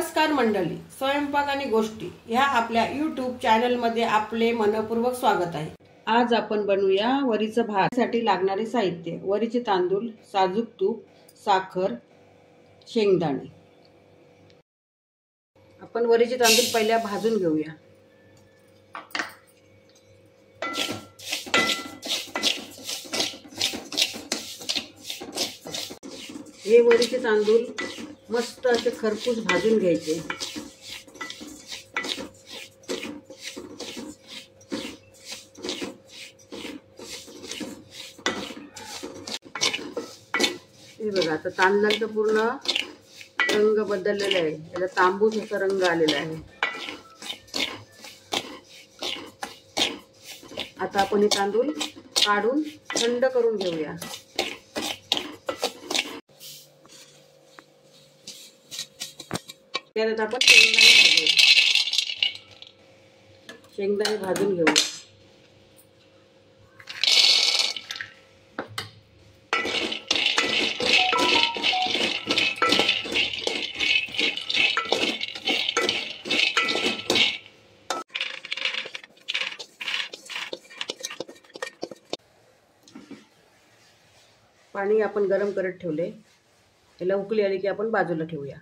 नमस्कार मंडळी, स्वयंपाक आणि गोष्टी ह्या आपल्या YouTube चॅनल मध्ये आपले मनपूर्वक स्वागत आहे। आज आपण बनवूया वरीचं भात। साठी लागणारे साहित्य: वरीचे तांदूळ, साजूक तूप, साखर, शेंगदाणे। आपण वरीचे तांदूळ पहिल्या भाजून घेऊया। हे वरीचे तांदूळ मस्त असे खरपूस भाजून घ्यायचे। हे बघा, आता तांदळाचा पूर्ण रंग बदललेला आहे, याला तांबूस असा रंग आलेला आहे। आता आपण हे तांदूळ काढून थंड करून घेऊया। त्यात आपण शेंगदाणे भाजून घेऊया। पाणी आपण गरम करत ठेवले, त्याला उकळी आली की आपण बाजूला ठेवूया।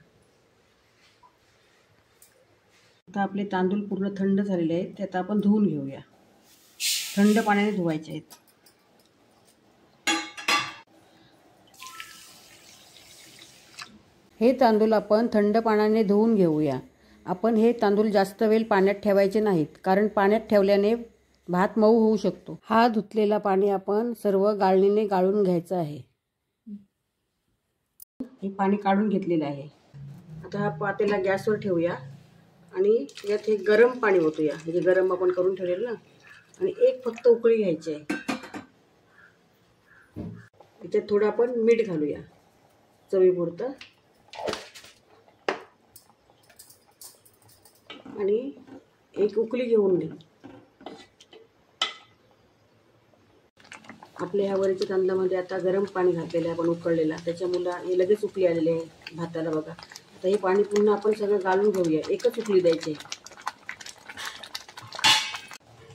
आता आपले तांदूळ पूर्ण थंड झालेले आहेत, त्यात आपण धुवून घेऊया। थंड पाण्याने धुवायचे आहेत। हे तांदूळ आपण थंड पाण्याने धुवून घेऊया। आपण हे तांदूळ जास्त वेळ पाण्यात ठेवायचे नाहीत, कारण पाण्यात ठेवल्याने भात मऊ होऊ शकतो। हा धुतलेला पाणी आपण सर्व गाळणीने गाळून घ्यायचं आहे। हे पाणी काढून घेतलेलं आहे। आता हा पातेला गॅसवर ठेवूया आणि यात हे गरम पाणी ओतूया, म्हणजे गरम आपण करून ठेवलेलं ना, आणि एक फक्त उकळी घ्यायची आहे। याच्यात थोडं आपण मीठ घालूया चवीपुरतं, आणि एक उकळी घेऊन घे। आपल्या ह्या वरीच्या तांदळामध्ये आता गरम पाणी घातलेलं आहे आपण उकळलेला, त्याच्यामुळे हे लगेच उकळी आलेले आहे भाताला बघा। आता हे पाणी पुन्हा आपण सगळं गाळून घेऊया, एकच उकळी द्यायची।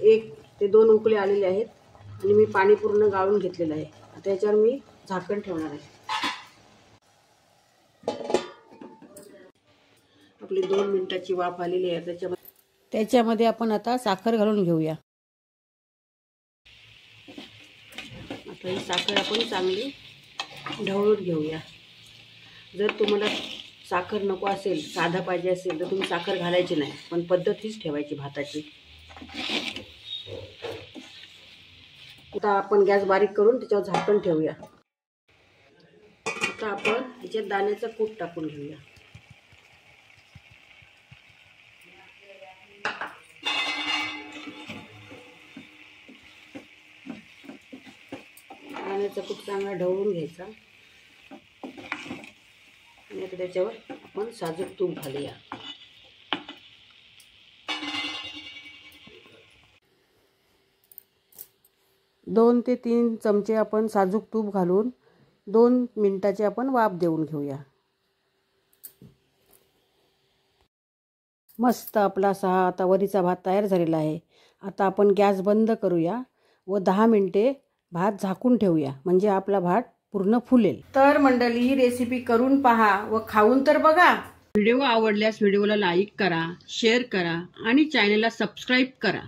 1 ते 2 उकळी आलेले आहेत आणि मी पाणी पूर्ण गाळून घेतलेलं आहे। आता याच्यावर मी झाकण ठेवणार आहे। आपली 2 मिनिटाची वाफ आलेली आहे, त्याच्यामध्ये आपण आता साखर घालून घेऊया। आता ही साखर आपण चांगली ढवळून घेऊया। जर तुम्हाला साखर नको असेल, साधा पाहिजे असेल, तर तुम्ही साखर घालायची नाही, पण पद्धत हीच ठेवायची भाताची। आता आपण गॅस बारीक करून त्याच्यावर झाकण ठेवूया। आता आपण याच्यात दाण्याचा कूट टाकून घेऊया। दाण्याचा कूट चांगला ढवळून घ्यायचा, आणि आता त्याच्यावर आपण साजूक तूप घालूया। दोन ते 3 चमचे आपण साजूक तूप घालून 2 मिनिटाची आपण वाफ देऊन घेऊया। मस्त आपला आता वरीचा भात तयार झालेला आहे। आता आपण गॅस बंद करूया व 10 मिनिटे भात झाकून ठेवूया, म्हणजे आपला भात पूर्ण फुलेल। तर मंडळी, ही रेसिपी करून पहा व खाऊन तर बघा। व्हिडिओ आवडल्यास व्हिडिओला लाईक करा, शेअर करा आणि चॅनलला सबस्क्राईब करा।